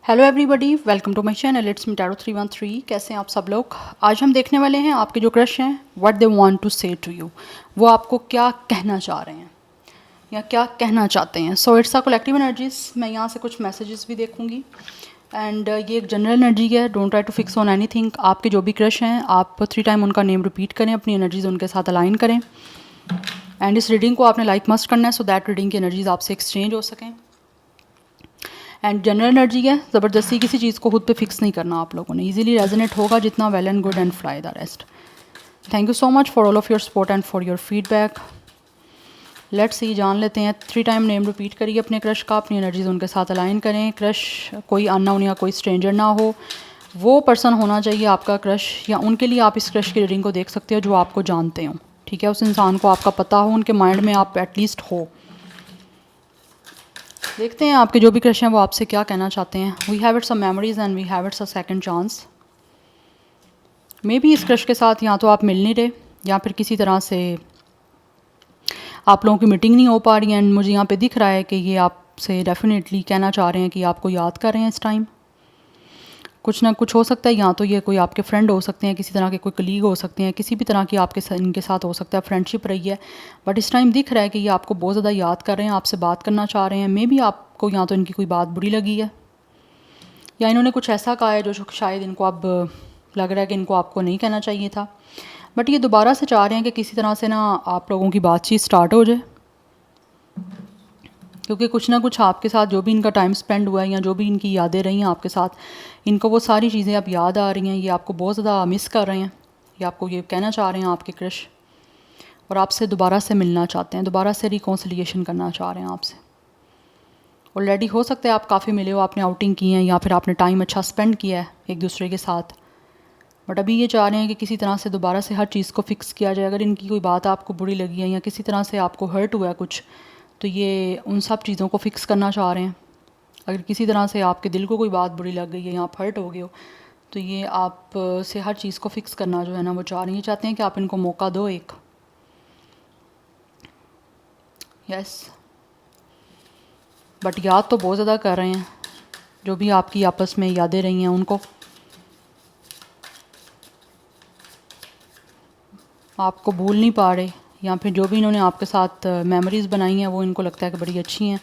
Hello everybody, welcome to my channel. It's me tarot 313। कैसे हैं आप सब लोग। आज हम देखने वाले हैं आपके जो क्रश हैं, what they want to say to you. वो आपको क्या कहना चाह रहे हैं या क्या कहना चाहते हैं। So it's a collective energies. मैं यहाँ से कुछ मैसेजेस भी देखूंगी एंड ये एक जनरल एनर्जी है। Don't try to fix on anything. आपके जो भी क्रश हैं, आप 3 टाइम उनका नेम रिपीट करें, अपनी एनर्जीज उनके साथ अलाइन करें एंड इस रीडिंग को आपने लाइक मस्ट करना है सो दैट रीडिंग की एनर्जीज आपसे एक्सचेंज हो सकें। एंड जनरल एनर्जी है, ज़बरदस्ती किसी चीज़ को खुद पे फिक्स नहीं करना आप लोगों ने। इजीली रेजोनेट होगा जितना, well and good and fly the rest. Thank you so much for all of your support and for your feedback. Let's see, जान लेते हैं। 3 टाइम नेम रिपीट करिए अपने क्रश का, अपनी एनर्जीज उनके साथ अलाइन करें। क्रश कोई अननोन या कोई स्ट्रेंजर ना हो, वो पर्सन होना चाहिए आपका क्रश, या उनके लिए आप इस क्रश की रीडिंग को देख सकते हो जो आपको जानते हो। ठीक है, उस इंसान को आपका पता हो, उनके माइंड में आप एटलीस्ट हो। देखते हैं आपके जो भी क्रश हैं वो आपसे क्या कहना चाहते हैं। We have it's a memories and we have it's a second chance. Maybe इस क्रश के साथ या तो आप मिल नहीं रहे या फिर किसी तरह से आप लोगों की मीटिंग नहीं हो पा रही है। एंड मुझे यहाँ पे दिख रहा है कि ये आपसे डेफिनेटली कहना चाह रहे हैं कि आपको याद कर रहे हैं इस टाइम। कुछ ना कुछ हो सकता है, या तो ये कोई आपके फ्रेंड हो सकते हैं, किसी तरह के कोई कलीग हो सकते हैं, किसी भी तरह की आपके इनके साथ हो सकता है फ्रेंडशिप रही है। बट इस टाइम दिख रहा है कि ये आपको बहुत ज़्यादा याद कर रहे हैं, आपसे बात करना चाह रहे हैं। मे बी आपको या तो इनकी कोई बात बुरी लगी है या इन्होंने कुछ ऐसा कहा है जो शायद इनको अब लग रहा है कि इनको आपको नहीं कहना चाहिए था। बट ये दोबारा से चाह रहे हैं कि किसी तरह से ना आप लोगों की बातचीत स्टार्ट हो जाए, क्योंकि कुछ ना कुछ आपके साथ जो भी इनका टाइम स्पेंड हुआ है या जो भी इनकी यादें रही हैं आपके साथ, इनको वो सारी चीज़ें अब याद आ रही हैं। ये आपको बहुत ज़्यादा मिस कर रहे हैं। ये आपको ये कहना चाह रहे हैं आपके क्रश, और आपसे दोबारा से मिलना चाहते हैं, दोबारा से रिकॉन्सिलिएशन करना चाह रहे हैं आपसे। ऑलरेडी हो सकता है आप काफ़ी मिले हो, आपने आउटिंग की है या फिर आपने टाइम अच्छा स्पेंड किया है एक दूसरे के साथ। बट अभी ये चाह रहे हैं कि किसी तरह से दोबारा से हर चीज़ को फिक्स किया जाए। अगर इनकी कोई बात आपको बुरी लगी है या किसी तरह से आपको हर्ट हुआ है कुछ, तो ये उन सब चीज़ों को फिक्स करना चाह रहे हैं। अगर किसी तरह से आपके दिल को कोई बात बुरी लग गई है या आप हर्ट हो गए हो, तो ये आप से हर चीज़ को फिक्स करना जो है ना वो चाह रहे हैं। ये चाहते हैं कि आप इनको मौका दो एक। यस, बट याद तो बहुत ज़्यादा कर रहे हैं। जो भी आपकी आपस में यादें रही हैं उनको आपको भूल नहीं पा रहे, या फिर जो भी इन्होंने आपके साथ मेमोरीज़ बनाई हैं वो इनको लगता है कि बड़ी अच्छी हैं।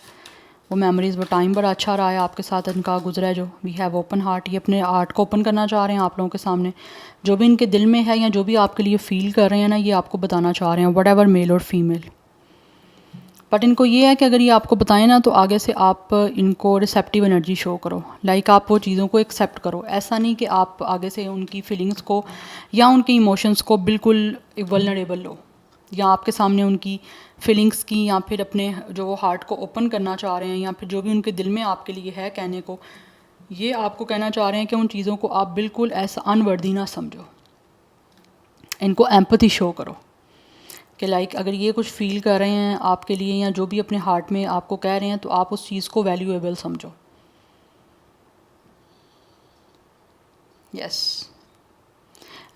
वो मेमोरीज़, वो टाइम बड़ा अच्छा रहा है आपके साथ इनका गुजरा है जो। We have open heart. ये अपने आर्ट को ओपन करना चाह रहे हैं आप लोगों के सामने। जो भी इनके दिल में है या जो भी आपके लिए फ़ील कर रहे हैं ना, ये आपको बताना चाह रहे हैं, वट एवर मेल और फीमेल। बट इनको ये है कि अगर ये आपको बताएं ना, तो आगे से आप इनको रिसेप्टिव एनर्जी शो करो। लाइक आप वो चीज़ों को एक्सेप्ट करो। ऐसा नहीं कि आप आगे से उनकी फीलिंग्स को या उनकी इमोशंस को बिल्कुल वल्नरेबल लो, या आपके सामने उनकी फीलिंग्स की या फिर अपने जो वो हार्ट को ओपन करना चाह रहे हैं या फिर जो भी उनके दिल में आपके लिए है कहने को, ये आपको कहना चाह रहे हैं कि उन चीज़ों को आप बिल्कुल ऐसा अनवर्दी ना समझो। इनको एम्पैथी शो करो कि लाइक अगर ये कुछ फ़ील कर रहे हैं आपके लिए या जो भी अपने हार्ट में आपको कह रहे हैं, तो आप उस चीज़ को वैल्यूएबल समझो। यस,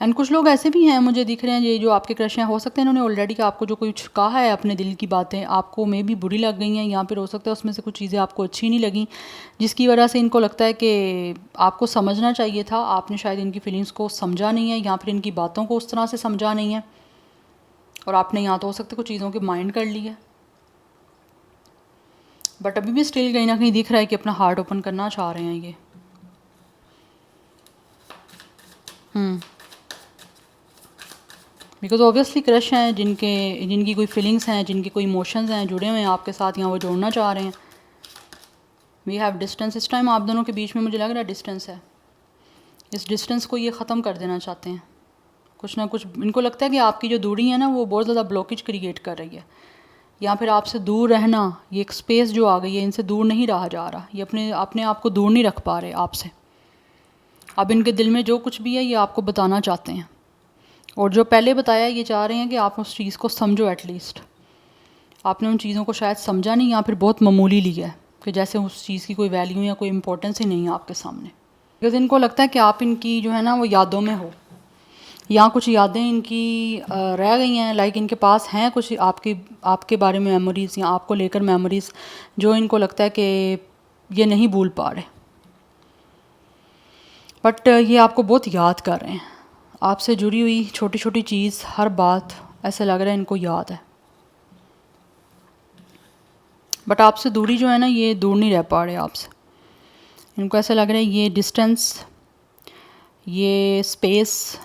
एंड कुछ लोग ऐसे भी हैं मुझे दिख रहे हैं, ये जो आपके क्रश हैं, हो सकते हैं इन्होंने ऑलरेडी आपको जो कुछ कहा है अपने दिल की बातें, आपको मे भी बुरी लग गई हैं, या फिर हो सकता है उसमें से कुछ चीज़ें आपको अच्छी नहीं लगी, जिसकी वजह से इनको लगता है कि आपको समझना चाहिए था, आपने शायद इनकी फीलिंग्स को समझा नहीं है या फिर इनकी बातों को उस तरह से समझा नहीं है, और आपने यहाँ तो हो सकता है कुछ चीज़ों के माइंड कर ली है। बट अभी भी स्टिल कहीं ना कहीं दिख रहा है कि अपना हार्ट ओपन करना चाह रहे हैं ये। बिकॉज ऑब्वियसली क्रश हैं जिनकी कोई फीलिंग्स हैं, जिनकी कोई इमोशंस हैं जुड़े हुए हैं आपके साथ, या वो जोड़ना चाह रहे हैं। We have distance. इस टाइम आप दोनों के बीच में मुझे लग रहा है डिस्टेंस है। इस डिस्टेंस को ये ख़त्म कर देना चाहते हैं। कुछ ना कुछ इनको लगता है कि आपकी जो दूरी है ना वो बहुत ज़्यादा ब्लॉकेज क्रिएट कर रही है, या फिर आपसे दूर रहना, ये एक स्पेस जो आ गई है, इनसे दूर नहीं रहा जा रहा। ये अपने आप को दूर नहीं रख पा रहे आपसे। अब इनके दिल में जो कुछ भी है ये आपको बताना चाहते हैं, और जो पहले बताया ये चाह रहे हैं कि आप उस चीज़ को समझो। एटलीस्ट आपने उन चीज़ों को शायद समझा नहीं, या फिर बहुत मामूली लिया है कि जैसे उस चीज़ की कोई वैल्यू या कोई इंपॉर्टेंस ही नहीं है आपके सामने। बिकॉज इनको लगता है कि आप इनकी जो है ना वो यादों में हो, या कुछ यादें इनकी रह गई हैं। लाइक इनके पास हैं कुछ आपके बारे में मेमोरीज़, या आपको लेकर मेमोरीज़, जो इनको लगता है कि ये नहीं भूल पा रहे। बट ये आपको बहुत याद कर रहे हैं, आपसे जुड़ी हुई छोटी छोटी चीज़, हर बात ऐसे लग रहा है इनको याद है। बट आपसे दूरी जो है ना, ये दूर नहीं रह पा रहे आपसे। इनको ऐसा लग रहा है ये डिस्टेंस, ये स्पेस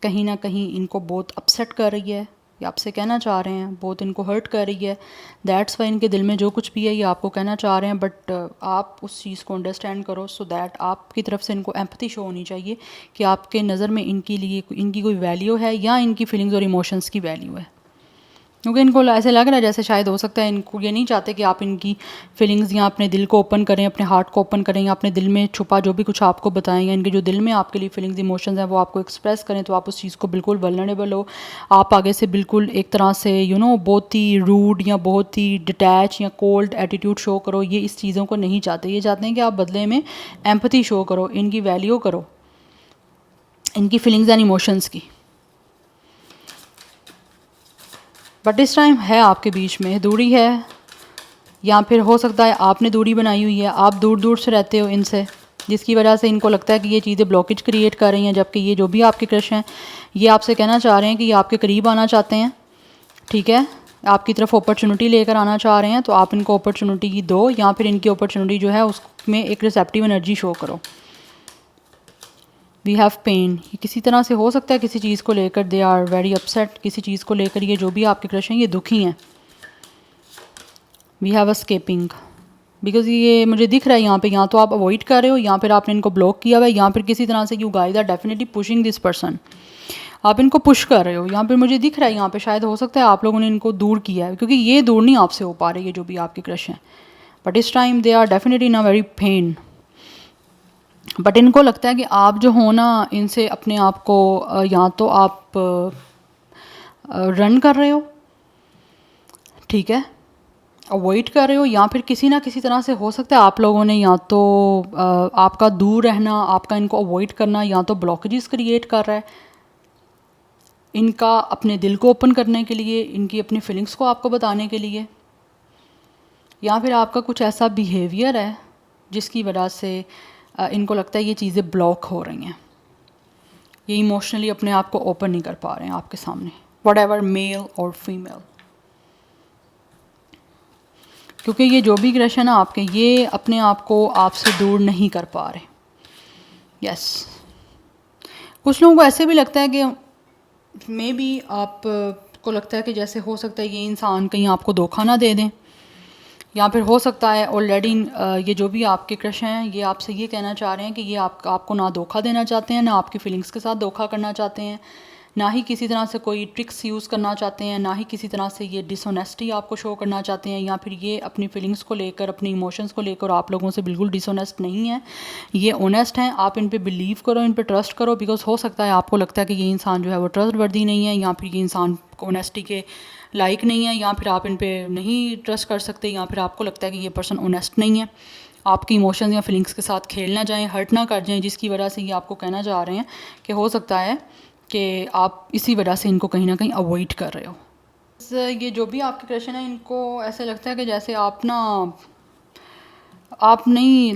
कहीं ना कहीं इनको बहुत अपसेट कर रही है, ये आपसे कहना चाह रहे हैं, बहुत इनको हर्ट कर रही है। दैट्स वाई इनके दिल में जो कुछ भी है ये आपको कहना चाह रहे हैं। बट आप उस चीज़ को अंडरस्टैंड करो, सो दैट आपकी तरफ से इनको एम्पैथी शो होनी चाहिए कि आपके नज़र में इनके लिए इनकी कोई वैल्यू है या इनकी फीलिंग्स और इमोशंस की वैल्यू है। क्योंकि इनको ऐसे लग रहा है जैसे शायद हो सकता है इनको ये नहीं चाहते कि आप इनकी फीलिंग्स या अपने दिल को ओपन करें, अपने हार्ट को ओपन करें, या अपने दिल में छुपा जो भी कुछ आपको बताएं, या इनके जो दिल में आपके लिए फीलिंग्स इमोशंस हैं वो आपको एक्सप्रेस करें, तो आप उस चीज़ को बिल्कुल वल्नरेबल हो, आप आगे से बिल्कुल एक तरह से बहुत ही रूड या बहुत ही डिटैच या कोल्ड एटीट्यूड शो करो। ये इस चीज़ों को नहीं चाहते, ये चाहते हैं कि आप बदले में एम्पैथी शो करो, इनकी वैल्यू करो, इनकी फीलिंग्स एंड इमोशंस की। बट इस टाइम है आपके बीच में दूरी है, या फिर हो सकता है आपने दूरी बनाई हुई है, आप दूर दूर से रहते हो इनसे, जिसकी वजह से इनको लगता है कि ये चीज़ें ब्लॉकेज क्रिएट कर रही हैं। जबकि ये जो भी आपके क्रश हैं ये आपसे कहना चाह रहे हैं कि ये आपके करीब आना चाहते हैं, ठीक है, आपकी तरफ अपॉर्चुनिटी लेकर आना चाह रहे हैं। तो आप इनको अपॉर्चुनिटी दो, या फिर इनकी अपॉर्चुनिटी जो है उसमें एक रिसेप्टिव एनर्जी शो करो। वी हैव पेन, ये किसी तरह से हो सकता है किसी चीज़ को लेकर दे आर वेरी अपसेट, किसी चीज़ को लेकर ये जो भी आपके क्रश हैं ये दुखी हैं। वी हैव एस्केपिंग, बिकॉज ये मुझे दिख रहा है यहाँ पे, या तो आप अवॉइड कर रहे हो, या फिर आपने इनको ब्लॉक किया हुआ है, या फिर किसी तरह से you guys are definitely pushing this person, आप इनको पुश कर रहे हो। यहाँ पे मुझे दिख रहा है, यहाँ पे शायद हो सकता है आप लोगों ने इनको दूर किया है, क्योंकि ये दूर नहीं आपसे हो पा रहे ये जो भी आपके क्रश हैं। बट इस time they are definitely in a very pain. But इनको लगता है कि आप जो हो ना इनसे अपने आप को या तो आप रन कर रहे हो, ठीक है, अवॉइड कर रहे हो, या फिर किसी ना किसी तरह से हो सकता है आप लोगों ने या तो आपका दूर रहना, आपका इनको अवॉइड करना या तो ब्लॉकेजेस क्रिएट कर रहा है इनका अपने दिल को ओपन करने के लिए, इनकी अपनी फीलिंग्स को आपको बताने के लिए, या फिर आपका कुछ ऐसा बिहेवियर है जिसकी वजह से इनको लगता है ये चीज़ें ब्लॉक हो रही हैं, ये इमोशनली अपने आप को ओपन नहीं कर पा रहे हैं आपके सामने, व्हाटएवर मेल और फीमेल। क्योंकि ये जो भी क्रश है ना आपके, ये अपने आप को आपसे दूर नहीं कर पा रहे। यस, कुछ लोगों को ऐसे भी लगता है कि मे बी आप को लगता है कि जैसे हो सकता है ये इंसान कहीं आपको धोखा ना दे दें, या फिर हो सकता है ऑलरेडी ये जो भी आपके क्रश हैं ये आपसे ये कहना चाह रहे हैं कि ये आपको ना धोखा देना चाहते हैं, ना आपकी फीलिंग्स के साथ धोखा करना चाहते हैं, ना ही किसी तरह से कोई ट्रिक्स यूज़ करना चाहते हैं, ना ही किसी तरह से ये डिसऑनेस्टी आपको शो करना चाहते हैं, या फिर ये अपनी फीलिंग्स को लेकर, अपनी इमोशंस को लेकर आप लोगों से बिल्कुल डिसऑनेस्ट नहीं है, ये ऑनेस्ट हैं। आप इन पे बिलीव करो, इन पे ट्रस्ट करो, बिकॉज हो सकता है आपको लगता है कि ये इंसान जो है वो ट्रस्ट वर्दी नहीं है, या फिर ये इंसान ऑनेस्टी के लाइक नहीं है, या फिर आप इन पे नहीं ट्रस्ट कर सकते, या फिर आपको लगता है कि ये पर्सन ऑनेस्ट नहीं है, आपकी इमोशंस या फीलिंग्स के साथ खेल ना जाएं, हर्ट ना कर जाएं, जिसकी वजह से ये आपको कहना चाह रहे हैं कि हो सकता है कि आप इसी वजह से इनको कहीं ना कहीं अवॉइड कर रहे हो। ये जो भी आपके क्वेश्चन है इनको ऐसे लगता है कि जैसे आप नहीं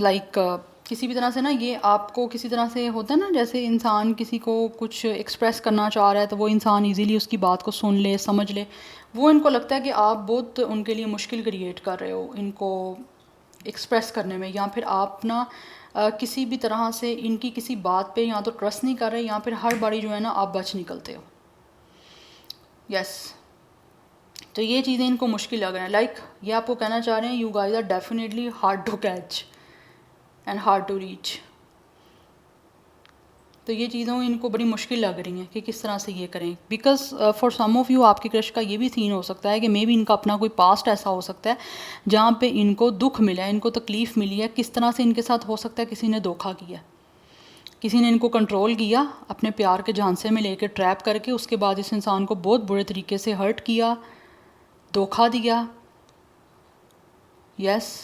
किसी भी तरह से ना, ये आपको किसी तरह से होता है ना, जैसे इंसान किसी को कुछ एक्सप्रेस करना चाह रहा है तो वो इंसान इजीली उसकी बात को सुन ले, समझ ले, वो इनको लगता है कि आप बहुत उनके लिए मुश्किल क्रिएट कर रहे हो इनको एक्सप्रेस करने में, या फिर आप ना किसी भी तरह से इनकी किसी बात पे या तो ट्रस्ट नहीं कर रहे, या फिर हर बारी जो है ना आप बच निकलते हो। यस, तो ये चीज़ें इनको मुश्किल लग रहा है। ये आपको कहना चाह रहे हैं you guys are definitely hard to catch and hard to reach. तो ये चीज़ों इनको बड़ी मुश्किल लग रही हैं कि किस तरह से ये करें, because for some of you आपके क्रश का ये भी सीन हो सकता है कि मे बी इनका अपना कोई पास्ट ऐसा हो सकता है जहाँ पे इनको दुख मिला है, इनको तकलीफ़ मिली है, किस तरह से इनके साथ हो सकता है किसी ने धोखा किया, किसी ने इनको कंट्रोल किया अपने प्यार के झांसे में लेकर ट्रैप करके, उसके बाद इस इंसान को बहुत बुरे तरीके से हर्ट किया, धोखा दिया। यस,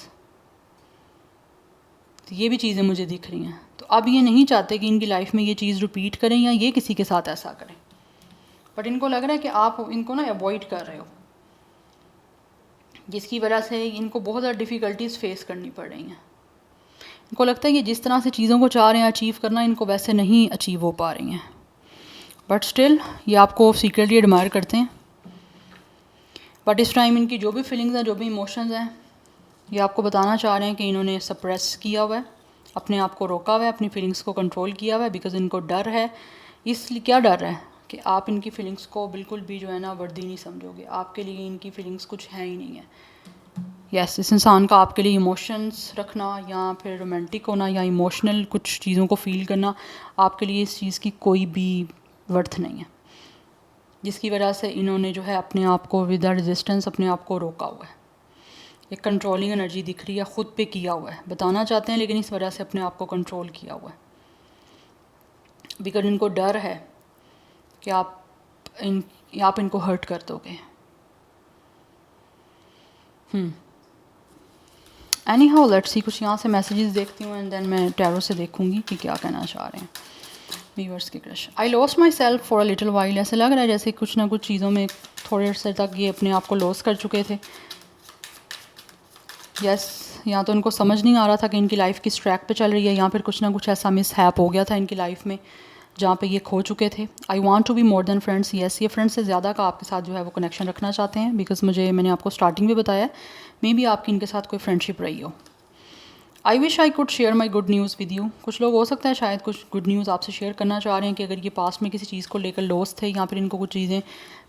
तो ये भी चीज़ें मुझे दिख रही हैं। तो अब ये नहीं चाहते कि इनकी लाइफ में ये चीज़ रिपीट करें या ये किसी के साथ ऐसा करें, बट इनको लग रहा है कि आप इनको ना अवॉइड कर रहे हो, जिसकी वजह से इनको बहुत ज़्यादा डिफ़िकल्टीज फेस करनी पड़ रही हैं। इनको लगता है कि जिस तरह से चीज़ों को चाह रहे हैं अचीव करना, इनको वैसे नहीं अचीव हो पा रही हैं, बट स्टिल ये आपको सीक्रेटली एडमायर करते हैं। बट इस टाइम इनकी जो भी फीलिंग्स हैं, जो भी इमोशंस हैं, ये आपको बताना चाह रहे हैं कि इन्होंने सप्रेस किया हुआ है, अपने आप को रोका हुआ है, अपनी फीलिंग्स को कंट्रोल किया हुआ है, बिकॉज इनको डर है। इसलिए क्या डर है कि आप इनकी फीलिंग्स को बिल्कुल भी जो है ना वर्दी नहीं समझोगे, आपके लिए इनकी फीलिंग्स कुछ है ही नहीं है। यस, इस इंसान का आपके लिए इमोशंस रखना या फिर रोमांटिक होना या इमोशनल कुछ चीज़ों को फील करना, आपके लिए इस चीज़ की कोई भी वर्थ नहीं है, जिसकी वजह से इन्होंने जो है अपने आप को विदाउट रेजिस्टेंस अपने आप को रोका हुआ है। एक कंट्रोलिंग एनर्जी दिख रही है, ख़ुद पे किया हुआ है, बताना चाहते हैं लेकिन इस वजह से अपने आप को कंट्रोल किया हुआ है, बिकॉज इनको डर है कि आप इनको हर्ट कर दोगे। एनी हाउ लेट्स सी, कुछ यहाँ से मैसेजेस देखती हूँ एंड देन मैं टैरो से देखूँगी कि क्या कहना चाह रहे हैं व्यूअर्स के crush. I lost my self for a little while, ऐसे लग रहा है जैसे कुछ ना कुछ चीज़ों में थोड़े अर्से तक ये अपने आप को लॉस कर चुके थे। यस, या तो इनको समझ नहीं आ रहा था कि इनकी लाइफ किस ट्रैक पे चल रही है, या फिर कुछ ना कुछ ऐसा मिस हैप हो गया था इनकी लाइफ में जहाँ पे ये खो चुके थे। I want to be more than friends, yes, ये फ्रेंड्स से ज़्यादा का आपके साथ जो है वो कनेक्शन रखना चाहते हैं, बिकॉज मैंने आपको स्टार्टिंग में बताया मे बी आपकी इनके साथ कोई फ्रेंडशिप रही हो। I wish I could share my good news with you, कुछ लोग हो सकता है शायद कुछ गुड न्यूज़ आपसे शेयर करना चाह रहे हैं कि अगर ये पास में किसी चीज़ को लेकर लॉस थे या फिर इनको कुछ चीज़ें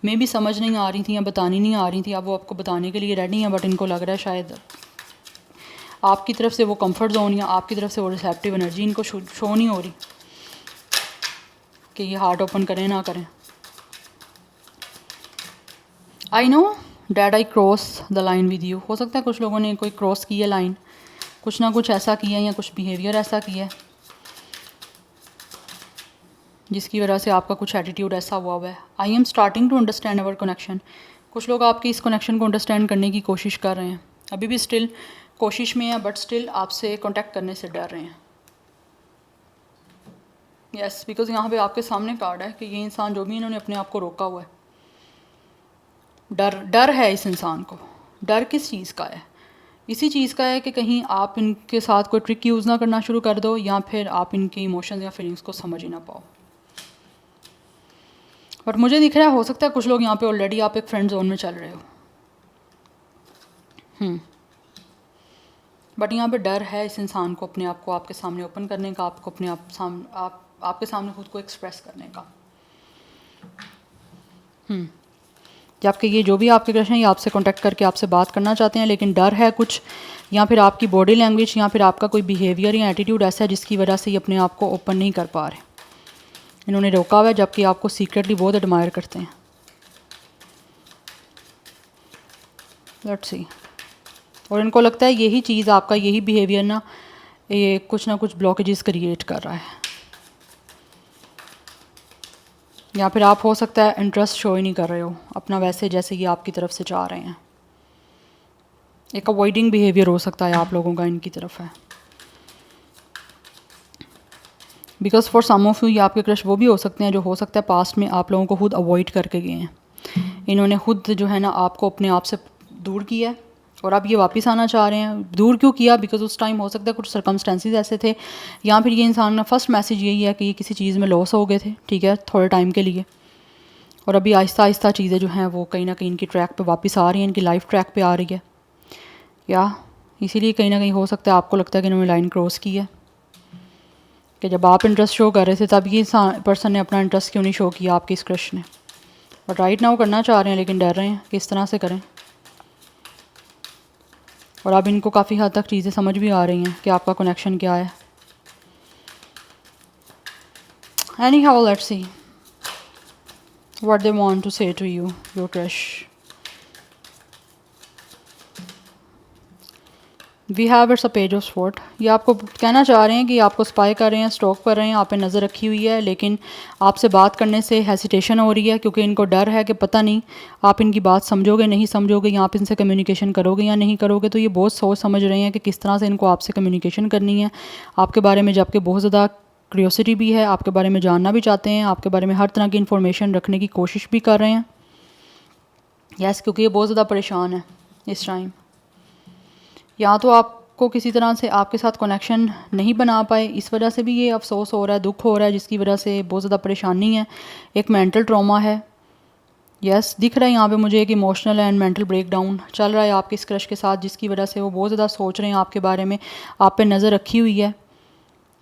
मे बी समझ नहीं आ रही थी या बतानी नहीं आ रही थी, अब वो आपको बताने के लिए रेडी हैं, बट इनको लग रहा है शायद आपकी तरफ से वो कंफर्ट जोन या आपकी तरफ से वो रिसेप्टिव एनर्जी इनको शो नहीं हो रही कि ये हार्ट ओपन करें ना करें। I know that I cross the line with you, हो सकता है कुछ लोगों ने कोई क्रॉस की है लाइन, कुछ ना कुछ ऐसा किया है या कुछ बिहेवियर ऐसा किया है जिसकी वजह से आपका कुछ एटीट्यूड ऐसा हुआ है। I am starting to understand our connection, कुछ लोग आपके इस कनेक्शन को अंडरस्टैंड करने की कोशिश कर रहे हैं, अभी भी स्टिल कोशिश में है, बट स्टिल आपसे कांटेक्ट करने से डर रहे हैं। यस, बिकॉज यहाँ पे आपके सामने कार्ड है कि ये इंसान जो भी इन्होंने अपने आप को रोका हुआ है, डर है इस इंसान को। डर किस चीज़ का है? इसी चीज़ का है कि कहीं आप इनके साथ कोई ट्रिक यूज़ ना करना शुरू कर दो या फिर आप इनके इमोशंस या फीलिंग्स को समझ ही ना पाओ। बट मुझे दिख रहा है हो सकता है कुछ लोग यहाँ पे ऑलरेडी आप एक फ्रेंड जोन में चल रहे हो। बट यहाँ पे डर है इस इंसान को अपने आप को आपके सामने ओपन करने का, आपको अपने आपके सामने खुद को एक्सप्रेस करने का। कि आपके ये जो भी आपके क्रश हैं ये आपसे कांटेक्ट करके आपसे बात करना चाहते हैं, लेकिन डर है कुछ, या फिर आपकी बॉडी लैंग्वेज या फिर आपका कोई बिहेवियर या एटीट्यूड ऐसा है जिसकी वजह से ये अपने आप को ओपन नहीं कर पा रहे। इन्होंने रोका हुआ है जबकि आपको सीक्रेटली बहुत एडमायर करते हैं। लेट्स सी, और इनको लगता है यही चीज़ आपका यही बिहेवियर ना ये कुछ ना कुछ ब्लॉकेजेस क्रिएट कर रहा है, या फिर आप हो सकता है इंटरेस्ट शो ही नहीं कर रहे हो अपना वैसे जैसे ये आपकी तरफ से चाह रहे हैं। एक अवॉइडिंग बिहेवियर हो सकता है आप लोगों का इनकी तरफ है, because for some of you ये आपके क्रश वो भी हो सकते हैं जो हो सकता है पास्ट में आप लोगों को खुद अवॉइड करके गए हैं। इन्होंने खुद जो है ना आपको अपने आप से दूर किया है और अब ये वापस आना चाह रहे हैं। दूर क्यों किया? बिकॉज उस टाइम हो सकता है कुछ सर्कमस्टेंसेस ऐसे थे, या फिर ये इंसान का फर्स्ट मैसेज यही है कि ये किसी चीज़ में लॉस हो गए थे, ठीक है, थोड़े टाइम के लिए, और अभी आहिस्ता आहिस्ता चीज़ें जो हैं वो कहीं ना कहीं इनकी ट्रैक पे वापस आ रही हैं, इनकी लाइफ ट्रैक पे आ रही है, या इसीलिए कहीं ना कहीं हो सकता है आपको लगता है कि इन्होंने लाइन क्रॉस की है कि जब आप इंटरेस्ट शो कर रहे थे तब ये पर्सन ने अपना इंटरेस्ट क्यों नहीं शो किया आपके इस क्रश ने। बट राइट नाउ करना चाह रहे हैं लेकिन डर रहे हैं कि इस तरह से करें, और अब इनको काफ़ी हद तक चीज़ें समझ भी आ रही हैं कि आपका कनेक्शन क्या है। Anyhow let's see what they want to say to you your crush. We have it's a page of sword, ये आपको कहना चाह रहे हैं कि आपको स्पाई कर रहे हैं, स्टॉक कर रहे हैं, आप पे नज़र रखी हुई है, लेकिन आपसे बात करने से हेसिटेशन हो रही है क्योंकि इनको डर है कि पता नहीं आप इनकी बात समझोगे नहीं समझोगे, या आप इनसे कम्युनिकेशन करोगे या नहीं करोगे। तो ये बहुत सोच समझ रहे हैं कि किस तरह से इनको आपसे कम्युनिकेशन करनी है आपके बारे में, जबकि बहुत ज़्यादा क्यूरियोसिटी भी है, आपके बारे में जानना भी चाहते हैं, आपके बारे में हर तरह की इन्फॉर्मेशन रखने की कोशिश भी कर रहे हैं। यस, क्योंकि ये बहुत ज़्यादा परेशान है इस टाइम। या तो आप आपको किसी तरह से आपके साथ कनेक्शन नहीं बना पाए, इस वजह से भी ये अफसोस हो रहा है, दुख हो रहा है, जिसकी वजह से बहुत ज़्यादा परेशानी है। एक मेंटल ट्रॉमा है। यस, दिख रहा है यहाँ पे मुझे एक इमोशनल एंड मेंटल ब्रेकडाउन चल रहा है आपके इस क्रश के साथ, जिसकी वजह से वो बहुत ज़्यादा सोच रहे हैं आपके बारे में, आप पे नज़र रखी हुई है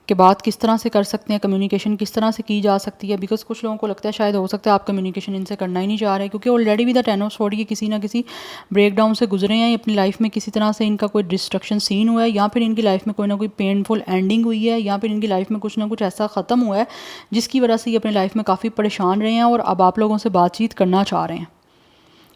कि बात किस तरह से कर सकते हैं, कम्युनिकेशन किस तरह से की जा सकती है। बिकॉज कुछ लोगों को लगता है शायद हो सकता है आप कम्युनिकेशन इनसे करना ही नहीं चाह रहे, क्योंकि ऑलरेडी भी द टेन ऑफ स्वॉर्ड ये किसी ना किसी ब्रेकडाउन से गुजरे हैं अपनी लाइफ में, किसी तरह से इनका कोई डिस्ट्रक्शन सीन हुआ है, या फिर इनकी लाइफ में कोई ना कोई पेनफुल एंडिंग हुई है, या फिर इनकी लाइफ में कुछ ना कुछ ऐसा ख़त्म हुआ है जिसकी वजह से ये अपनी लाइफ में काफ़ी परेशान रहे हैं और अब आप लोगों से बातचीत करना चाह रहे हैं।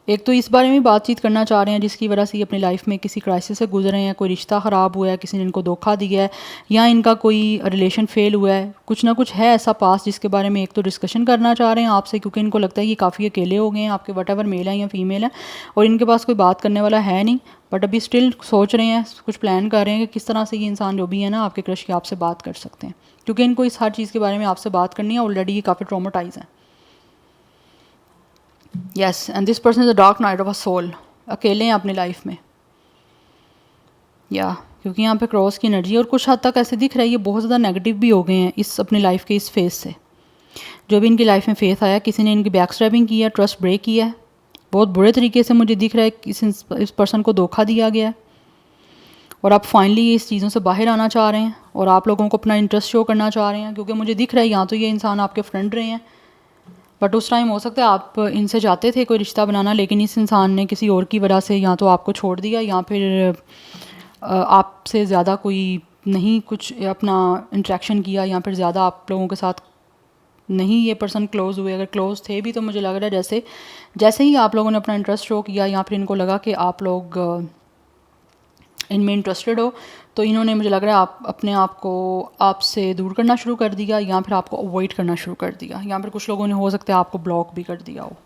एक तो इस बारे में बातचीत करना चाह रहे हैं जिसकी वजह से ये अपनी लाइफ में किसी क्राइसिस से गुजरे हैं, कोई रिश्ता ख़राब हुआ है, किसी ने इनको धोखा दिया है, या इनका कोई रिलेशन फेल हुआ है, कुछ ना कुछ है ऐसा पास जिसके बारे में एक तो डिस्कशन करना चाह रहे हैं आपसे, क्योंकि इनको लगता है कि काफ़ी अकेले हो गए हैं आपके, वट एवर मेल है या फीमेल है, और इनके पास कोई बात करने वाला है नहीं। बट अभी स्टिल सोच रहे हैं, कुछ प्लान कर रहे हैं कि किस तरह से ये इंसान जो भी है ना आपके क्रश की आपसे बात कर सकते हैं, क्योंकि इनको इस हर चीज़ के बारे में आपसे बात करनी है। ऑलरेडी ये काफ़ी ट्रॉमेटाइज है। Yes, and this person is a dark night of a soul. अकेले हैं अपनी लाइफ में, या क्योंकि यहाँ पे क्रॉस की एनर्जी, और कुछ हद तक ऐसे दिख रहा है ये बहुत ज़्यादा नेगेटिव भी हो गए हैं इस अपनी लाइफ के इस फेज से। जो भी इनकी लाइफ में फेस आया, किसी ने इनकी बैक स्टैबिंग की है, ट्रस्ट ब्रेक किया है बहुत बुरे तरीके से। मुझे दिख रहा है कि इस पर्सन को धोखा दिया गया है, और आप फाइनली इस चीज़ों से बाहर आना चाह रहे हैं और आप लोगों को अपना इंटरेस्ट शो करना चाह रहे हैं, क्योंकि मुझे दिख रहा है यहाँ तो ये इंसान आपके फ्रेंड रहे हैं, बट उस टाइम हो सकता है आप इनसे चाहते थे कोई रिश्ता बनाना, लेकिन इस इंसान ने किसी और की वजह से या तो आपको छोड़ दिया, या फिर आपसे ज़्यादा कोई नहीं कुछ अपना इंटरेक्शन किया, या फिर ज़्यादा आप लोगों के साथ नहीं ये पर्सन क्लोज़ हुए। अगर क्लोज़ थे भी तो मुझे लग रहा है जैसे ही आप लोगों ने अपना इंटरेस्ट शो किया, या फिर इनको लगा कि आप लोग इनमें इंटरेस्टेड हो, तो इन्होंने मुझे लग रहा है आप अपने आप को आपसे दूर करना शुरू कर दिया, या फिर आपको अवॉइड करना शुरू कर दिया, या फिर कुछ लोगों ने हो सकता है आपको ब्लॉक भी कर दिया हो।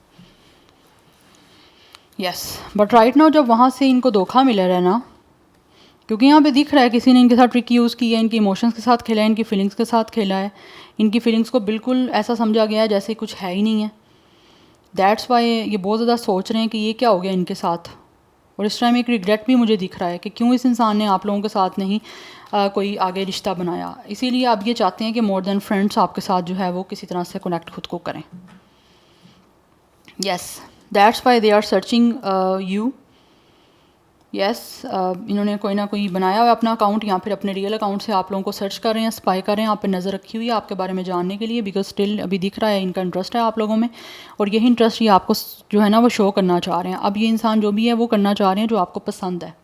यस, बट राइट नाउ जब वहाँ से इनको धोखा मिला है ना, क्योंकि यहाँ पे दिख रहा है किसी ने इनके साथ ट्रिक यूज़ की है, इनकी इमोशंस के साथ खेला है, इनकी फीलिंग्स के साथ खेला है, इनकी फीलिंग्स को बिल्कुल ऐसा समझा गया है जैसे कुछ है ही नहीं है। दैट्स वाई ये बहुत ज़्यादा सोच रहे हैं कि ये क्या हो गया इनके साथ, और इस टाइम एक रिग्रेट भी मुझे दिख रहा है कि क्यों इस इंसान ने आप लोगों के साथ नहीं कोई आगे रिश्ता बनाया। इसीलिए आप ये चाहते हैं कि मोर देन फ्रेंड्स आपके साथ जो है वो किसी तरह से कनेक्ट खुद को करें। Yes, that's why they are searching you. Yes, इन्होंने कोई ना कोई बनाया हुआ अपना अकाउंट, या फिर अपने रियल अकाउंट से आप लोगों को सर्च कर रहे हैं, स्पाई कर रहे हैं, आप पे नज़र रखी हुई है आपके बारे में जानने के लिए, बिकॉज स्टिल अभी दिख रहा है इनका इंटरेस्ट है आप लोगों में, और यही इंटरेस्ट ये आपको जो है ना वो शो करना चाह रहे हैं। अब ये इंसान जो भी है वो करना चाह रहे हैं जो आपको पसंद है।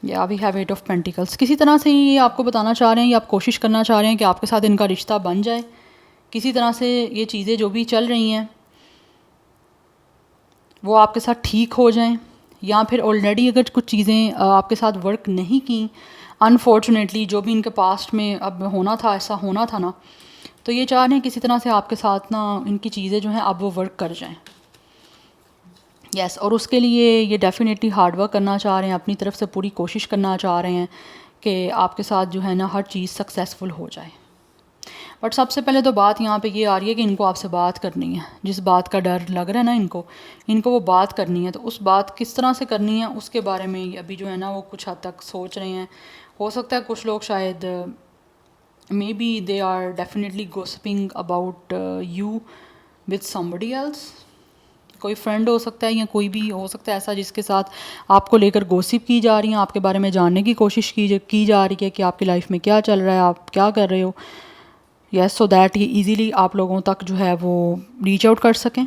या वी हैव 8 ऑफ पेंटिकल्स। किसी तरह से ये आपको बताना चाह रहे हैं, या आप कोशिश करना चाह रहे हैं कि आपके साथ इनका रिश्ता बन जाए, किसी तरह से ये चीज़ें जो भी चल रही हैं वो आपके साथ ठीक हो जाएं, या फिर ऑलरेडी अगर कुछ चीज़ें आपके साथ वर्क नहीं की अनफॉर्चुनेटली, जो भी इनके पास्ट में अब होना था ऐसा होना था ना, तो ये चाह रहे हैं किसी तरह से आपके साथ ना इनकी चीज़ें जो हैं अब वो वर्क कर जाएं। यस, और उसके लिए ये डेफिनेटली हार्ड वर्क करना चाह रहे हैं, अपनी तरफ से पूरी कोशिश करना चाह रहे हैं कि आपके साथ जो है ना हर चीज़ सक्सेसफुल हो जाए। बट सबसे पहले तो बात यहाँ पे ये आ रही है कि इनको आपसे बात करनी है, जिस बात का डर लग रहा है ना इनको वो बात करनी है। तो उस बात किस तरह से करनी है उसके बारे में अभी जो है ना वो कुछ हद तक सोच रहे हैं। हो सकता है कुछ लोग शायद maybe they are definitely gossiping about you with somebody else. कोई फ्रेंड हो सकता है या कोई भी हो सकता है ऐसा जिसके साथ आपको लेकर गॉसिप की जा रही है, आपके बारे में जानने की कोशिश की जा रही है कि आपकी लाइफ में क्या चल रहा है, आप क्या कर रहे हो। यस, सो दैट ये इजीली आप लोगों तक जो है वो रीच आउट कर सकें,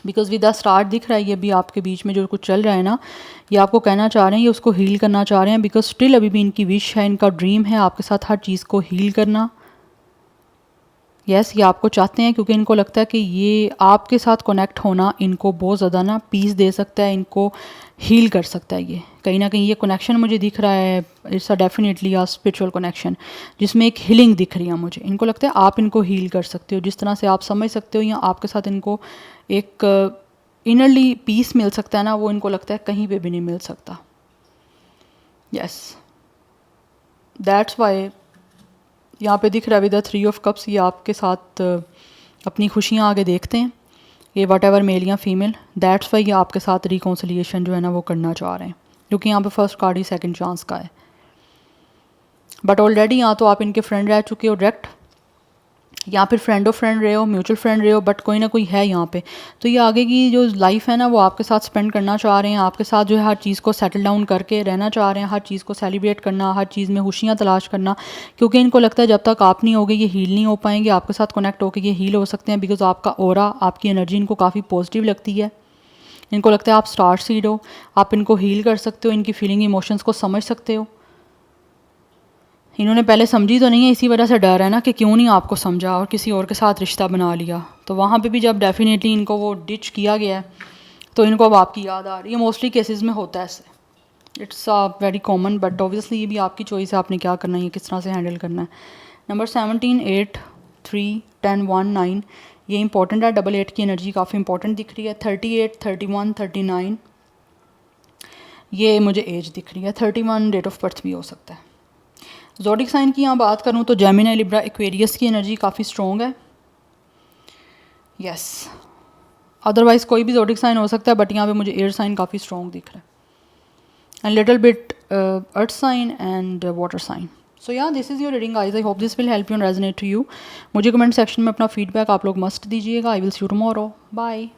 बिकॉज विद द स्टार्ट दिख रहा है ये भी आपके बीच में जो कुछ चल रहा है ना, ये आपको कहना चाह रहे हैं, ये उसको हील करना चाह रहे हैं, बिकॉज स्टिल अभी भी इनकी विश है, इनका ड्रीम है आपके साथ हर चीज़ को हील करना। यस, ये आपको चाहते हैं क्योंकि इनको लगता है कि ये आपके साथ कनेक्ट होना इनको बहुत ज़्यादा ना पीस दे सकता है, इनको हील कर सकता है। ये कहीं ना कहीं ये कनेक्शन मुझे दिख रहा है, it's a definitely a spiritual connection जिसमें एक हीलिंग दिख रही है मुझे। इनको लगता है आप इनको हील कर सकते हो, जिस तरह से आप समझ सकते हो, या आपके साथ इनको एक इनरली पीस मिल सकता है ना, वो इनको लगता है कहीं पे भी नहीं मिल सकता। यस, दैट्स वाई यहाँ पे दिख रहा है विद द 3 ऑफ कप्स, ये आपके साथ अपनी खुशियाँ आगे देखते हैं, ये वट एवर मेल या फीमेल। दैट्स वाई ये आपके साथ रिकॉन्सिलिएशन जो है ना वो करना चाह रहे हैं। क्योंकि यहाँ पे फर्स्ट कार्ड ही सेकंड चांस का है। बट ऑलरेडी यहाँ तो आप इनके फ्रेंड रह चुके हो डायरेक्ट, या फिर फ्रेंड ऑफ फ्रेंड रहे हो, म्यूचुअल फ्रेंड रहे हो, बट कोई ना कोई है यहाँ पे। तो ये आगे की जो लाइफ है ना वो आपके साथ स्पेंड करना चाह रहे हैं, आपके साथ जो है हर चीज़ को सेटल डाउन करके रहना चाह रहे हैं, हर चीज़ को सेलिब्रेट करना, हर चीज़ में खुशियाँ तलाश करना। क्योंकि इनको लगता है जब तक आप नहीं होगे ये हील नहीं हो पाएंगे, आपके साथ कनेक्ट होकर ये हील हो सकते हैं। बिकॉज आपका ऑरा, आपकी एनर्जी इनको काफ़ी पॉजिटिव लगती है। इनको लगता है आप स्टार सीड हो, आप इनको हील कर सकते हो, इनकी फीलिंग इमोशंस को समझ सकते हो। इन्होंने पहले समझी तो नहीं है, इसी वजह से डर है ना कि क्यों नहीं आपको समझा और किसी और के साथ रिश्ता बना लिया। तो वहाँ पे भी जब डेफिनेटली इनको वो डिच किया गया है तो इनको अब आपकी याद आ रही है। मोस्टली केसेस में होता है ऐसे, it's very common, but obviously ये भी आपकी चॉइस है, आपने क्या करना है, किस तरह से हैंडल करना है। नंबर 17, 8, 3, 10, 1, 9 ये इंपॉर्टेंट है। 8 की एनर्जी काफ़ी इंपॉर्टेंट दिख रही है। 38, 31, 39 ये मुझे एज दिख रही है। 31 डेट ऑफ बर्थ भी हो सकता है। ज़ोडिक साइन की यहाँ बात करूँ तो जेमिनी, लिब्रा, एक्वेरियस की एनर्जी काफ़ी स्ट्रॉन्ग है। यस, अदरवाइज़ कोई भी ज़ोडिक साइन हो सकता है, बट यहाँ पे मुझे एयर साइन काफ़ी स्ट्रॉन्ग दिख रहा है, and little bit earth sign and water sign. So या this is your reading guys, I hope this will help you and resonate to you. मुझे कमेंट सेक्शन में अपना फीडबैक आप लोग मस्ट दीजिएगा। I will see you tomorrow, bye.